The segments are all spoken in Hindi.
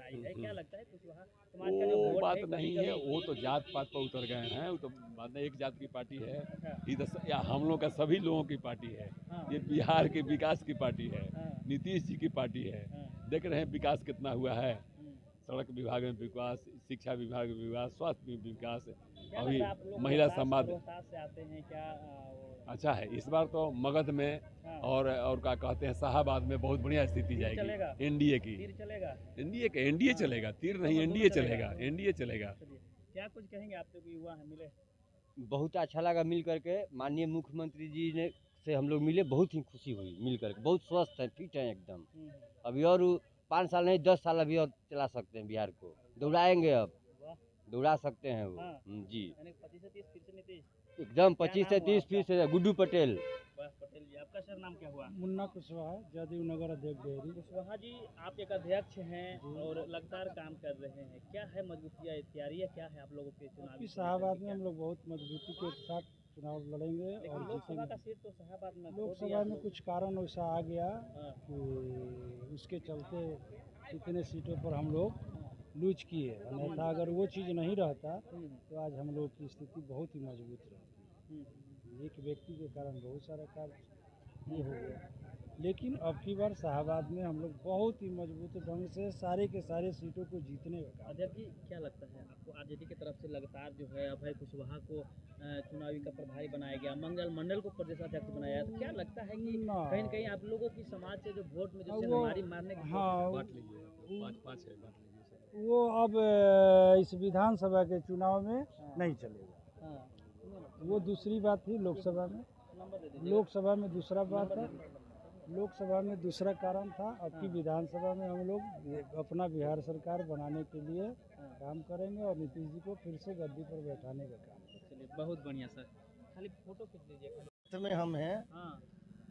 आई है, क्या लगता है कुशवाहा समाज का जो वो वोट बात है नहीं है, कभी-कभी वो तो जात पात पर उतर गए हैं। वो तो बात नहीं, एक जात की पार्टी है। अच्छा, इधर या हम लोग का सभी लोगों की पार्टी है। हाँ, ये बिहार के विकास की पार्टी है, हाँ, नीतीश जी की पार्टी है। हाँ, देख रहे हैं विकास कितना हुआ है। हुँ। सड़क विभाग में विकास, शिक्षा विभाग में विकास, स्वास्थ्य में विकास, क्या लग अभी रहा है आप लोग महिला रोहतास समाज रोहतास से आते हैं क्या वो अच्छा है। इस बार तो मगध में हाँ, और क्या कहते हैं शाहाबाद में बहुत बढ़िया स्थिति तीर जाएगी चलेगा, एनडीए की। तीर चलेगा, एनडीए हाँ, चलेगा, तीर नहीं कमल दोनों एनडीए चलेगा। चलेगा, एनडीए चलेगा। चलिए, क्या कुछ कहेंगे आप लोग युवा हैं मिले? बहुत अच्छा लगा मिल करके। माननीय मुख्यमंत्री जी ने से हम लोग मिले, बहुत ही खुशी हुई मिल करके। बहुत स्वस्थ है, फिट है एकदम। हुँ, अभी और 5 साल नहीं 10 साल अभी और चला सकते हैं बिहार को। दौड़ाएंगे अब, वाह! दौड़ा सकते हैं वो। हाँ, जी यानी 25 से 30 फिर से नीतीश। एकदम क्या 25 नाम से हुआ 30 आपका? फीस से गुड्डू पटेल। वाह पटेल जी, आपका सर नाम क्या हुआ? मुन्ना कुशवाहा, जदयू नगर अध्यक्ष डेयरी। कुशवाहा जी, आप एक अध्यक्ष हैं जी। और लगातार काम कर रहे हैं। क्या है मजबूतियाँ तैयारियाँ क्या है आप लोगों के चुनावी आपकी समय शाहाबाद से में क्या? हम लोग बहुत मजबूती के साथ चुनाव लड़ेंगे लेकिन और लोकसभा का जीतेंगे। सीट तो शाहाबाद में खो दिया लोकसभा आप में लोग। कुछ कारण वैसा आ गया हाँ, कि उसके चलते इतने सीटों पर हम लोग हाँ, लूज किए। अन्यथा अगर वो चीज़ नहीं रहता हुँ, तो आज हम लोग की स्थिति बहुत ही मजबूत रहती। हुँ, एक व्यक्ति के कारण बहुत सारा कार्य ये हो गया। लेकिन अब की बार शाहाबाद में हम लोग बहुत ही मजबूत ढंग से सारे के सारे सीटों को जीतने का काम। अध्यक्ष जी क्या लगता है आपको आरजेडी की तरफ से लगातार जो है अभय कुशवाहा को चुनावी का प्रभारी बनाया गया, मंगल मंडल को प्रदेशाध्यक्ष बनाया गया, तो क्या लगता है कि ना। कहीं न कहीं आप लोगों की समाज से जो वोट में जो अब छीनामारी मारने की हाँ बांट लीजिए, पाँच पाँच है, बांट लीजिए सब। वो अब इस विधानसभा के चुनाव में नहीं चलेगा। हाँ, सुनिए ना, वो दूसरी बात थी लोकसभा में। नंबर दे दीजिए। लोकसभा में दूसरा बात नंबर है। दे दीजिए। लोकसभा में दूसरा कारण था। अब की हाँ। विधानसभा में हम लोग अपना बिहार सरकार बनाने के लिए हाँ। काम करेंगे और नीतीश जी को फिर से गद्दी पर बैठाने का काम करेंगे। चलिए बहुत बढ़िया सर, खाली फोटो खींच लीजिए खाली। में हम हैं हाँ,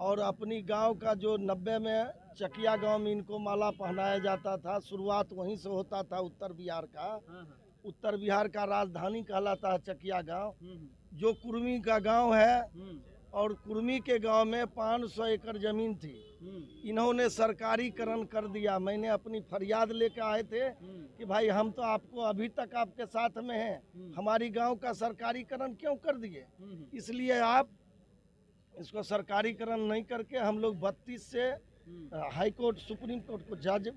और अपनी गांव का जो 90 में चकिया गांव में इनको माला पहनाया जाता था, शुरुआत वहीं से होता था उत्तर बिहार का। हाँ, हाँ, उत्तर बिहार का राजधानी कहलाता है चकिया गांव, हम्म, जो कुर्मी का गांव है। हम्म, और कुर्मी के गांव में 500 एकड़ जमीन थी, हम्म, इन्होंने सरकारीकरण कर दिया। मैंने अपनी फरियाद लेकर आए थे कि भाई हम तो आपको अभी तक आपके साथ में हैं, हमारी गांव का सरकारीकरण क्यों कर दिए। इसलिए आप इसको सरकारीकरण नहीं करके, हम लोग 32 से हाई कोर्ट सुप्रीम कोर्ट को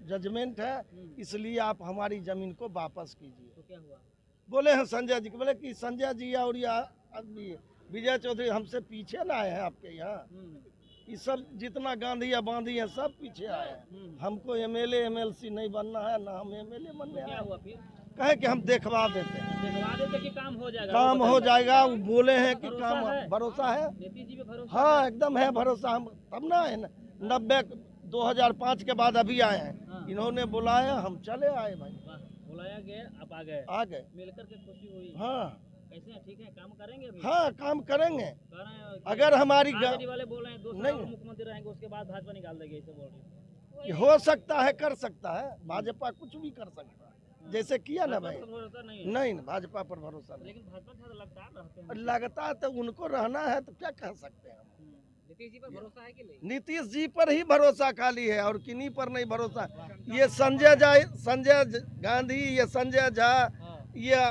जजमेंट है, इसलिए आप हमारी जमीन को वापस कीजिए। तो क्या हुआ? बोले हैं संजय जी को, बोले कि संजय जी और या आदमी विजय चौधरी हमसे पीछे ना आए हैं आपके यहाँ। ये सब जितना गांधी या बांधी है सब पीछे आए हैं। हमको एमएलए एमएलसी नहीं बनना है, ना हम एमएलए बनने क्या आए। हुआ फिर? कहे कि हम देखवा देते हैं, देखवा देते कि काम हो जाएगा। काम वो हो बताइए। जाएगा। वो बोले हैं कि भरोसा काम है? भरोसा है। नीतीश जी पे भरोसा हाँ है? एकदम है भरोसा। हम तब ना है 2005 के बाद अभी आए हैं। हाँ। इन्होंने बुलाया, हम चले आए भाई, वाह, बुलाया गया आप आ गए, आ गए। मिलकर के खुशी हुई। हाँ कैसे हैं, ठीक है, काम करेंगे अभी? हाँ काम करेंगे। कह रहे हैं कि अगर हमारी आरजेडी वाले बोल रहे हैं 2 साल नहीं। और मुख्यमंत्री रहेंगे उसके बाद भाजपा निकाल देंगे, ऐसे बोल रहे हैं। हो सकता है, कर सकता है, भाजपा कुछ भी कर सकता है, जैसे किया ना भाई। भाजपा पर भरोसा नहीं है। नहीं भाजपा पर भरोसा नहीं। लेकिन भाजपा थोड़ा लगातार रहते हैं। लगता है तो उनको रहना है तो क्या कह सकते हैं हम। नीतीश जी पर भरोसा है कि नहीं? नीतीश जी पर ही भरोसा खाली है और किन्हीं पर नहीं भरोसा। ये संजय गांधी, ये संजय झा, ये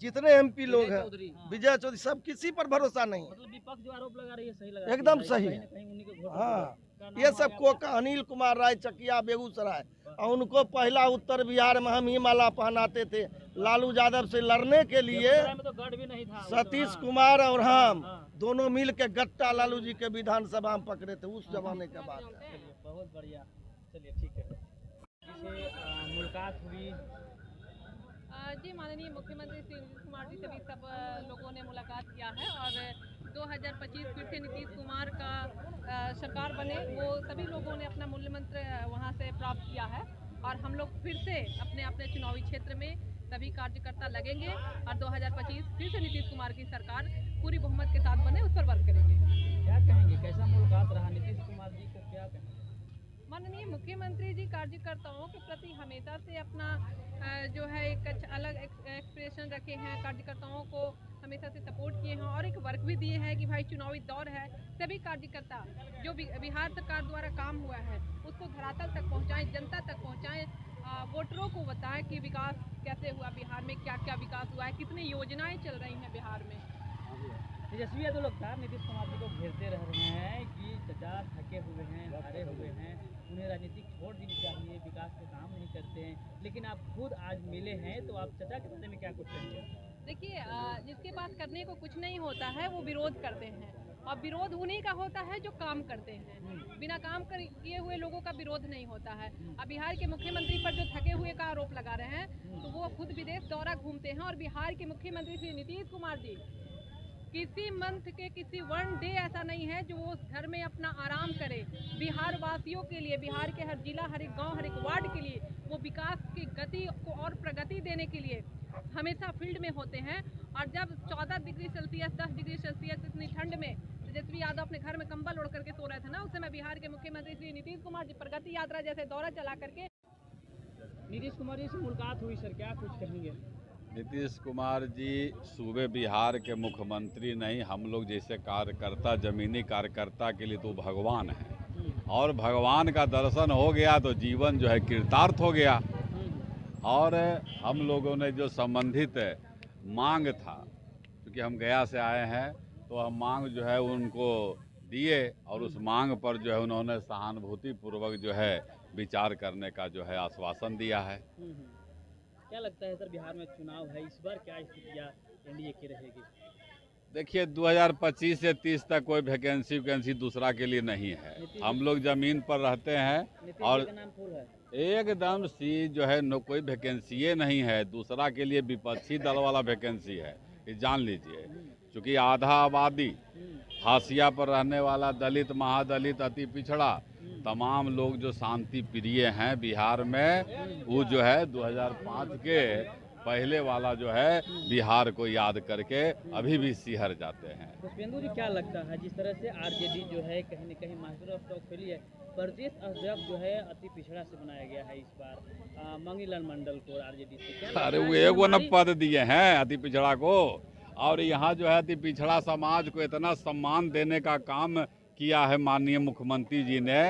जितने एमपी लोग हैं, विजय चौधरी, सब किसी पर भरोसा नहीं है। मतलब विपक्ष जो आरोप लगा रही है सही लगा एकदम सही है। कहीं उन्हीं के घोट हाँ का नाम ये आ सब गया। कोका अनिल कुमार राय चकिया बेगूसराय, और उनको पहला उत्तर बिहार में हम ही माला पहनाते थे लालू यादव से लड़ने के लिए। बेगूसराय में तो गढ़ भी नहीं था। सतीश कुमार और हम हाँ। दोनों मिल के गट्टा लालू जी के विधानसभा में पकड़े थे, उस जमाने के बाद है। चलिए बहुत बढ़िया, चलिए ठीक है। इसे मुलाकात हुई। जी माननीय मुख्यमंत्री श्री नीतीश कुमार जी सभी सब लोगों ने मुलाकात किया है और 2025 फिर से नीतीश कुमार का सरकार बने, वो सभी लोगों ने अपना मूल्य मंत्र वहाँ से प्राप्त किया है और हम लोग फिर से अपने अपने चुनावी क्षेत्र में सभी कार्यकर्ता लगेंगे और 2025 फिर से नीतीश कुमार की सरकार पूरी बहुमत के साथ बने, उस पर वर्क करेंगे। क्या कहेंगे, कैसा मुलाकात रहा नीतीश कुमार जी को, क्या कहेंगे? माननीय मुख्यमंत्री जी कार्यकर्ताओं के प्रति हमेशा से अपना जो है एक अलग एक्सप्रेशन रखे हैं, कार्यकर्ताओं को हमेशा से सपोर्ट किए हैं और एक वर्क भी दिए हैं कि भाई चुनावी दौर है, सभी कार्यकर्ता जो बिहार सरकार द्वारा काम हुआ है उसको धरातल तक पहुंचाएं, जनता तक पहुंचाएं, वोटरों को बताएं कि विकास कैसे हुआ बिहार में, क्या क्या विकास हुआ है, कितनी योजनाएं चल रही हैं बिहार में। तेजस्वी यादव लगातार नीतीश कुमार जी को घेरते रह रहे हैं कि चचा थके हुए हैं, हारे हुए हैं, उन्हें राजनीति छोड़ देनी चाहिए, विकास के काम नहीं करते हैं। लेकिन आप खुद आज मिले हैं तो आप चचा के बारे में क्या कुछ कहेंगे? देखिए, जिसके पास करने को कुछ नहीं होता है वो विरोध करते हैं, और विरोध उन्हीं का होता है जो काम करते हैं। बिना काम किए हुए लोगों का विरोध नहीं होता है। अब बिहार के मुख्यमंत्री पर जो थके हुए का आरोप लगा रहे हैं, तो वो खुद विदेश दौरा घूमते हैं, और बिहार के मुख्यमंत्री श्री नीतीश कुमार जी किसी मंथ के किसी वन डे ऐसा नहीं है जो वो घर में अपना आराम करे। बिहार वासियों के लिए, बिहार के हर जिला, हर एक गांव, हर एक वार्ड के लिए वो विकास की गति को और प्रगति देने के लिए हमेशा फील्ड में होते हैं। और जब 14 डिग्री सेल्सियस 10 डिग्री सेल्सियस इतनी ठंड में तेजस्वी यादव अपने घर में कंबल ओढ़ करके सो रहे थे ना, उस समय बिहार के मुख्यमंत्री श्री नीतीश कुमार जी प्रगति यात्रा जैसे दौरा चला करके। नीतीश कुमार जी से मुलाकात हुई सर, क्या कुछ कहेंगे? नीतीश कुमार जी सूबे बिहार के मुख्यमंत्री नहीं, हम लोग जैसे कार्यकर्ता, जमीनी कार्यकर्ता के लिए तो भगवान है, और भगवान का दर्शन हो गया तो जीवन जो है कृतार्थ हो गया। और हम लोगों ने जो संबंधित मांग था, क्योंकि हम गया से आए हैं, तो हम मांग जो है उनको दिए, और उस मांग पर जो है उन्होंने सहानुभूति पूर्वक जो है विचार करने का जो है आश्वासन दिया है। क्या लगता है सर, बिहार में चुनाव है इस बार, क्या स्थितियाँ एनडीए की रहेगी? देखिए 2025 से 30 तक कोई वैकेंसी दूसरा के लिए नहीं है। हम लोग जमीन पर रहते हैं, और नाम फूल है एकदम सी जो है नो कोई वैकेंसी नहीं है, दूसरा के लिए विपक्षी दल वाला वैकेंसी है, ये जान लीजिए। क्योंकि आधा आबादी, हाशिया पर रहने वाला दलित, महादलित, अति पिछड़ा, तमाम लोग जो शांति प्रिय हैं बिहार में, वो जो है 2005 के पहले वाला जो है बिहार को याद करके अभी भी सिहर जाते हैं। पुष्पेंदु जी, क्या लगता है जिस तरह से आरजेडी जो है कहीं न कहीं मास्टर ऑफ स्टॉक फैली है, प्रदेश अध्यक्ष जो है अति पिछड़ा से बनाया गया है इस बार मंगीलाल मंडल को आरजेडी से? अरे वो एगो न पद दिए हैं अति पिछड़ा को, और यहाँ जो है अति पिछड़ा समाज को इतना सम्मान देने का काम किया है माननीय मुख्यमंत्री जी ने,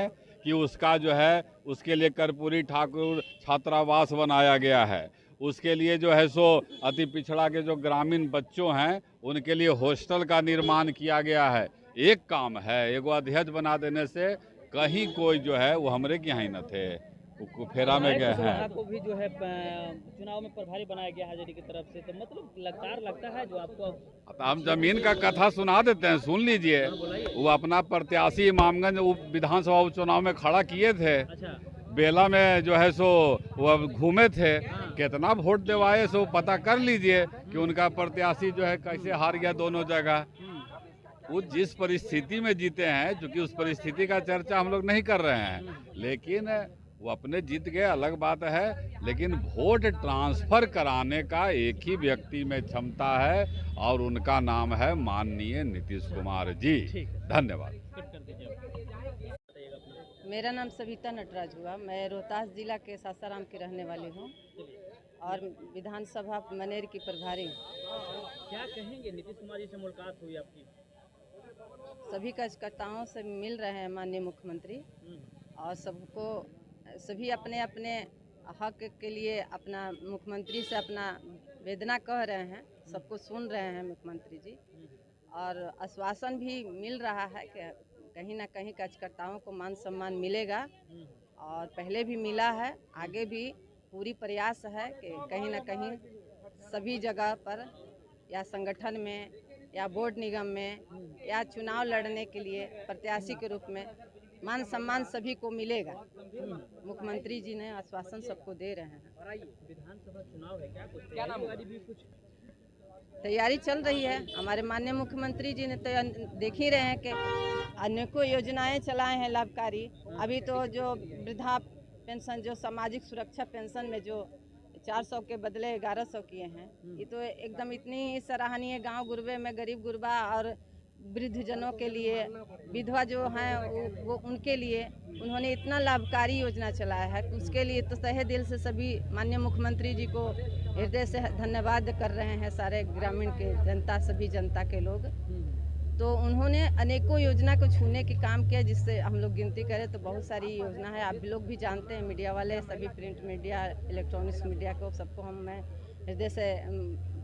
कि उसका जो है उसके लिए कर्पूरी ठाकुर छात्रावास बनाया गया है। उसके लिए जो है सो अति पिछड़ा के जो ग्रामीण बच्चों हैं उनके लिए हॉस्टल का निर्माण किया गया है। एक काम है, एगो अध्यक्ष बना देने से कहीं कोई जो है वो हमरे के यहाँ ही न थे, वो फेरा में गए हैं। को भी जो है चुनाव में प्रभारी बनाया गया आरजेडी की तरफ से, तो मतलब लगातार लगता है जो आपको। हम जमीन का कथा सुना देते हैं, सुन लीजिए। वो अपना प्रत्याशी इमामगंज विधानसभा उपचुनाव में खड़ा किए थे। अच्छा। बेला में जो है सो वो घूमे थे, कितना वोट दिवाए सो पता कर लीजिए कि उनका प्रत्याशी जो है कैसे हार गया दोनों जगह। वो जिस परिस्थिति में जीते हैं, क्योंकि उस परिस्थिति का चर्चा हम लोग नहीं कर रहे हैं, लेकिन वो अपने जीत गए अलग बात है, लेकिन वोट ट्रांसफर कराने का एक ही व्यक्ति में क्षमता है, और उनका नाम है माननीय नीतीश कुमार जी। धन्यवाद। मेरा नाम सविता नटराज हुआ। मैं रोहतास जिला के सासाराम की रहने वाली हूँ, और विधानसभा मनेर की प्रभारी। क्या कहेंगे, नीतीश कुमार जी से मुलाकात हुई आपकी? सभी कार्यकर्ताओं से मिल रहे हैं माननीय मुख्यमंत्री, और सभी अपने अपने हक के लिए अपना मुख्यमंत्री से अपना वेदना कह रहे हैं, सबको सुन रहे हैं मुख्यमंत्री जी, और आश्वासन भी मिल रहा है कि कहीं ना कहीं कार्यकर्ताओं को मान सम्मान मिलेगा, और पहले भी मिला है, आगे भी पूरी प्रयास है कि कहीं ना कहीं सभी जगह पर, या संगठन में, या बोर्ड निगम में, या चुनाव लड़ने के लिए प्रत्याशी के रूप में मान सम्मान सभी को मिलेगा। मुख्यमंत्री जी ने आश्वासन सबको दे रहे हैं। विधानसभा चुनाव है, क्या नाम भी कुछ तैयारी चल रही है। हमारे माननीय मुख्यमंत्री जी ने तो देख ही रहे हैं कि अनेकों योजनाएं चलाए हैं लाभकारी। अभी तो जो वृद्धा पेंशन, जो सामाजिक सुरक्षा पेंशन में जो 400 के बदले 1100 किए हैं, ये तो एकदम इतनी सराहनीय। गांव गुरबे में गरीब गुरबा और वृद्धजनों के लिए, विधवा जो हैं वो उनके लिए उन्होंने इतना लाभकारी योजना चलाया है, उसके लिए तो तहे दिल से सभी माननीय मुख्यमंत्री जी को हृदय से धन्यवाद कर रहे हैं सारे ग्रामीण के जनता, सभी जनता के लोग। तो उन्होंने अनेकों योजना को छूने के काम किया, जिससे हम लोग गिनती करें तो बहुत सारी योजना है। आप भी लोग भी जानते हैं, मीडिया वाले सभी, प्रिंट मीडिया, इलेक्ट्रॉनिक्स मीडिया को, सबको मैं हृदय से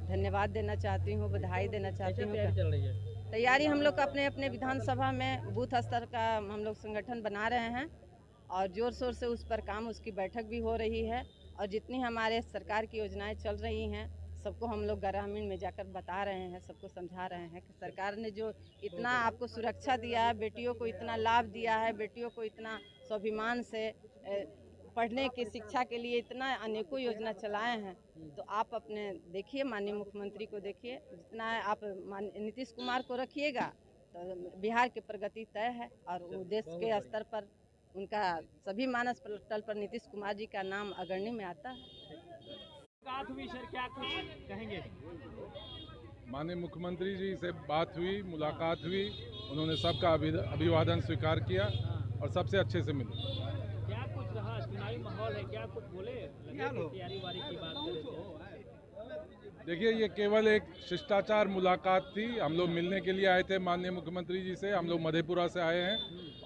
धन्यवाद देना चाहती हूँ, बधाई देना चाहती हूँ। चल रही है तैयारी हम लोग अपने अपने विधानसभा में बूथ स्तर का हम लोग संगठन बना रहे हैं और जोर शोर से उस पर काम, उसकी बैठक भी हो रही है। और जितनी हमारे सरकार की योजनाएं चल रही हैं सबको हम लोग ग्रामीण में जाकर बता रहे हैं, सबको समझा रहे हैं कि सरकार ने जो इतना आपको सुरक्षा दिया है, बेटियों को इतना लाभ दिया है, बेटियों को इतना स्वाभिमान से पढ़ने की शिक्षा के लिए इतना अनेकों योजना चलाए हैं। तो आप अपने देखिए, माननीय मुख्यमंत्री को देखिए, जितना आप नीतीश कुमार को रखिएगा तो बिहार की प्रगति तय है। और देश के स्तर पर उनका सभी मानस पटल पर नीतीश कुमार जी का नाम अग्रणी में आता है। बात हुई सर, क्या कुछ कहेंगे? माननीय मुख्यमंत्री जी से बात हुई, मुलाकात हुई, उन्होंने सबका अभिवादन स्वीकार किया और सबसे अच्छे से मिले। क्या कुछ रहा, चुनावी माहौल है, क्या कुछ बोले? तैयारी वारी की बात करें। देखिए, ये केवल एक शिष्टाचार मुलाकात थी। हम लोग मिलने के लिए आए थे माननीय मुख्यमंत्री जी से। हम लोग मधेपुरा से आए हैं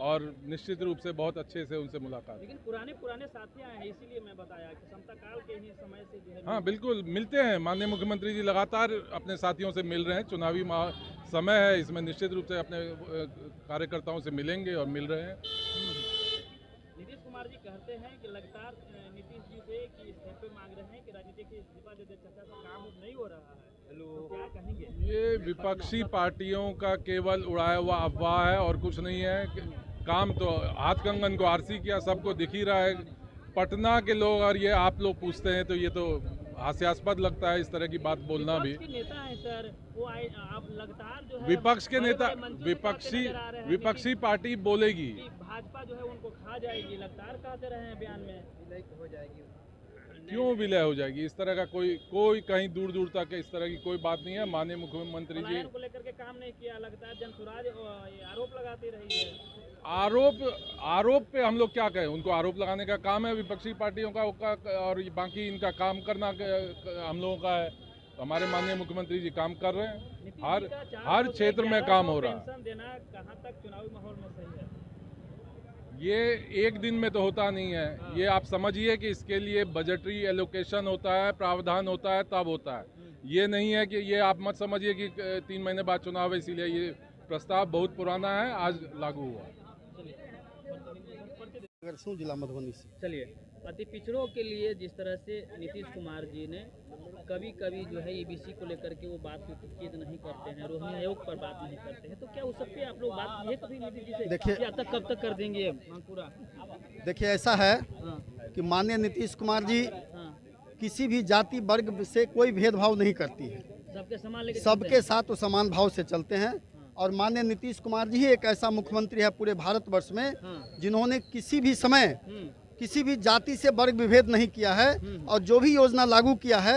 और निश्चित रूप से बहुत अच्छे से उनसे मुलाकात। लेकिन पुराने साथी आए हैं, इसीलिए मैं बताया कि समता काल के ही समय से जो है। हाँ बिल्कुल, मिलते हैं। माननीय मुख्यमंत्री जी लगातार अपने साथियों से मिल रहे हैं। चुनावी समय है, इसमें निश्चित रूप से अपने कार्यकर्ताओं से मिलेंगे और मिल रहे हैं। नीतीश कुमार जी कहते हैं कि लगातार नीतीश जी से कि इस्तीफे मांग रहे हैं कि राजनीति की इस्तीफा दे दे, चर्चा से काम नहीं हो रहा है। तो क्या कहेंगे? ये विपक्षी पार्टियों का केवल उड़ाया हुआ अफवाह है और कुछ नहीं है। काम तो हाथ कंगन को आरसी किया, सबको दिख ही रहा है। पटना के लोग और ये आप लोग पूछते हैं तो ये तो हास्यास्पद लगता है इस तरह की बात बोलना भी। नेता है सर, वो आप लगातार जो है विपक्ष के नेता, विपक्षी पार्टी बोलेगी भाजपा जो है उनको खा जाएगी, लगातार कहते रहे हैं बयान में विलय हो जाएगी। क्यों विलय हो जाएगी? इस तरह का कोई कहीं दूर दूर तक इस तरह की कोई बात नहीं है। माननीय मुख्यमंत्री जी को लेकर के काम नहीं किया, लगातार जनसुराज आरोप लगाती रही है। आरोप पे हम लोग क्या कहें? उनको आरोप लगाने का काम है विपक्षी पार्टियों का और बाकी इनका काम करना हम लोगों का है। तो हमारे माननीय मुख्यमंत्री जी काम कर रहे हैं, हर क्षेत्र में काम हो रहा है। देना कहां तक चुनावी माहौल में सही है? ये एक दिन में तो होता नहीं है। ये आप समझिए कि इसके लिए बजटरी एलोकेशन होता है, प्रावधान होता है, तब होता है। ये नहीं है कि ये आप मत समझिए कि 3 महीने बाद चुनाव है इसीलिए। ये प्रस्ताव बहुत पुराना है, आज लागू हुआ। जिला मधुबनी से। चलिए, अति पिछड़ों के लिए जिस तरह से नीतीश कुमार जी ने कभी कभी जो है ईबीसी को लेकर के वो बात की नहीं करते हैं, रोहिणी आयोग पर बात नहीं करते हैं, तो क्या उस सब पे आप लोग बात किए कभी नीतीश जी से? देखिए, अब तक कब तक कर देंगे पूरा? देखिए, ऐसा है कि माननीय नीतीश कुमार जी किसी भी जाति वर्ग से कोई भेदभाव नहीं करती है, सबके साथ वो समान भाव से चलते हैं। और माननीय नीतीश कुमार जी ही एक ऐसा मुख्यमंत्री है पूरे भारतवर्ष में जिन्होंने किसी भी समय किसी भी जाति से वर्ग विभेद नहीं किया है और जो भी योजना लागू किया है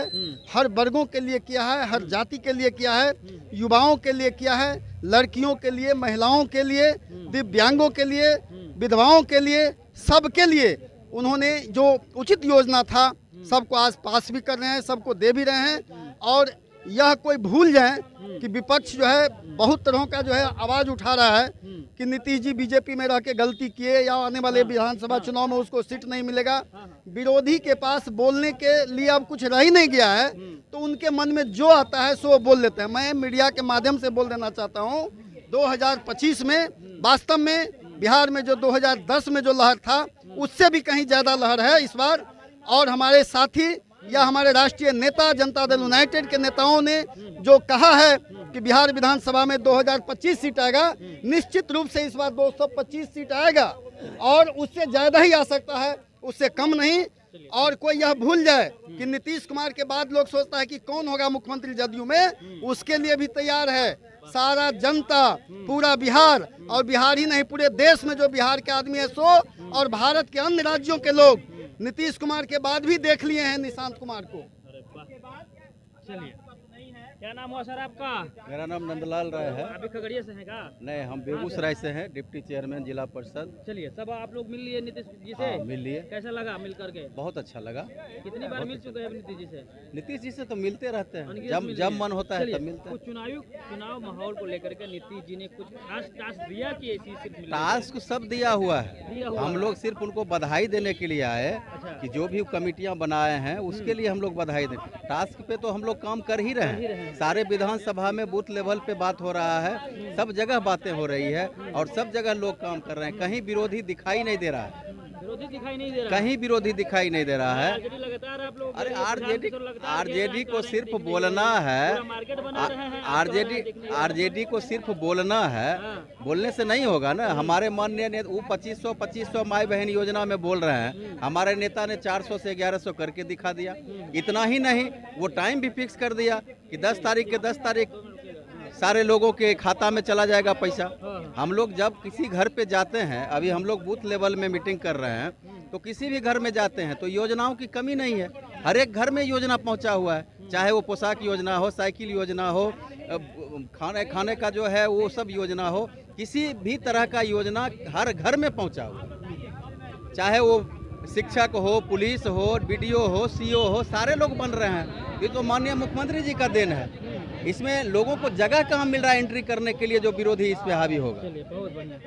हर वर्गों के लिए किया है, हर जाति के लिए किया है, युवाओं के लिए किया है, लड़कियों के लिए, महिलाओं के लिए, दिव्यांगों के लिए, विधवाओं के लिए, सबके लिए उन्होंने जो उचित योजना था सबको आज पास भी कर रहे हैं, सबको दे भी रहे हैं। और यह कोई भूल जाए कि विपक्ष जो है बहुत तरह का जो है आवाज़ उठा रहा है कि नीतीश जी बीजेपी में रह के गलती किए या आने वाले विधानसभा चुनाव में उसको सीट नहीं मिलेगा। विरोधी के पास बोलने के लिए अब कुछ रह ही नहीं गया है, तो उनके मन में जो आता है सो बोल लेते हैं। मैं मीडिया के माध्यम से बोल देना चाहता हूँ, 2025 में वास्तव में बिहार में जो 2010 में जो लहर था उससे भी कहीं ज़्यादा लहर है इस बार। और हमारे साथी या हमारे राष्ट्रीय नेता जनता दल यूनाइटेड के नेताओं ने जो कहा है कि बिहार विधानसभा में 2025 सीट आएगा, निश्चित रूप से इस बार 225 सीट आएगा और उससे ज़्यादा ही आ सकता है, उससे कम नहीं। और कोई यह भूल जाए कि नीतीश कुमार के बाद लोग सोचता है कि कौन होगा मुख्यमंत्री जदयू में, उसके लिए भी तैयार है सारा जनता, पूरा बिहार। और बिहार ही नहीं, पूरे देश में जो बिहार के आदमी है सो और भारत के अन्य राज्यों के लोग नीतीश कुमार के बाद भी देख लिए हैं निशांत कुमार को। चलिए, क्या नाम हुआ सर आपका? मेरा नाम नंदलाल राय है। अभी खगड़िया से हैं का? नहीं, हम बेगूसराय से हैं, डिप्टी चेयरमैन जिला परिषद। चलिए, सब आप लोग मिल लिए नीतीश जी से? हाँ, मिल लिए। कैसा लगा मिल करके? बहुत अच्छा लगा। कितनी बार मिल चुके हैं नीतीश जी से? नीतीश जी से तो मिलते रहते हैं, अनगिनत जब मिल जब लिए। मन होता है चलिए, तब मिलते हैं। कुछ चुनाव माहौल को लेकर के नीतीश जी ने कुछ खास टास्क दिया कि ऐसी सिर्फ मिल गई? टास्क सब दिया हुआ है, दिया हुआ हम है। लोग सिर्फ उनको बधाई देने के लिए आए अच्छा। कि जो भी कमेटियां बनाए हैं उसके लिए हम लोग बधाई दें। टास्क पे तो हम लोग काम कर ही रहे हैं, सारे विधानसभा में बूथ लेवल पे बात हो रहा है, सब जगह बातें हो रही है और सब जगह लोग काम कर रहे हैं। कहीं विरोधी दिखाई नहीं दे रहा है, विरोधी दिखाई नहीं दे रहा? कहीं विरोधी दिखाई नहीं दे रहा है। आरजेडी लगातार आप लोग अरे लगातार आरजेडी को सिर्फ बोलना है, मार्केट बना रहे हैं। आरजेडी को सिर्फ बोलना है, बोलने से नहीं होगा ना। हमारे माननीय वो 2500 माई बहन योजना में बोल रहे हैं, हमारे नेता ने 400 से 1100 करके दिखा दिया। इतना ही नहीं, वो टाइम भी फिक्स कर दिया कि 10 तारीख के 10 तारीख सारे लोगों के खाता में चला जाएगा पैसा। हम लोग जब किसी घर पे जाते हैं, अभी हम लोग बूथ लेवल में मीटिंग कर रहे हैं, तो किसी भी घर में जाते हैं तो योजनाओं की कमी नहीं है, हर एक घर में योजना पहुंचा हुआ है, चाहे वो पोशाक योजना हो, साइकिल योजना हो, खाने का जो है वो सब योजना हो, किसी भी तरह का योजना हर घर में पहुंचा हुआ है। चाहे वो शिक्षक हो, पुलिस हो, बीडीओ हो, सीओ हो, सारे लोग बन रहे हैं। ये तो माननीय मुख्यमंत्री जी का देन है। इसमें लोगों को जगह कहाँ मिल रहा है एंट्री करने के लिए, जो विरोधी इस पे हावी होगा। चलिए, बहुत बढ़िया।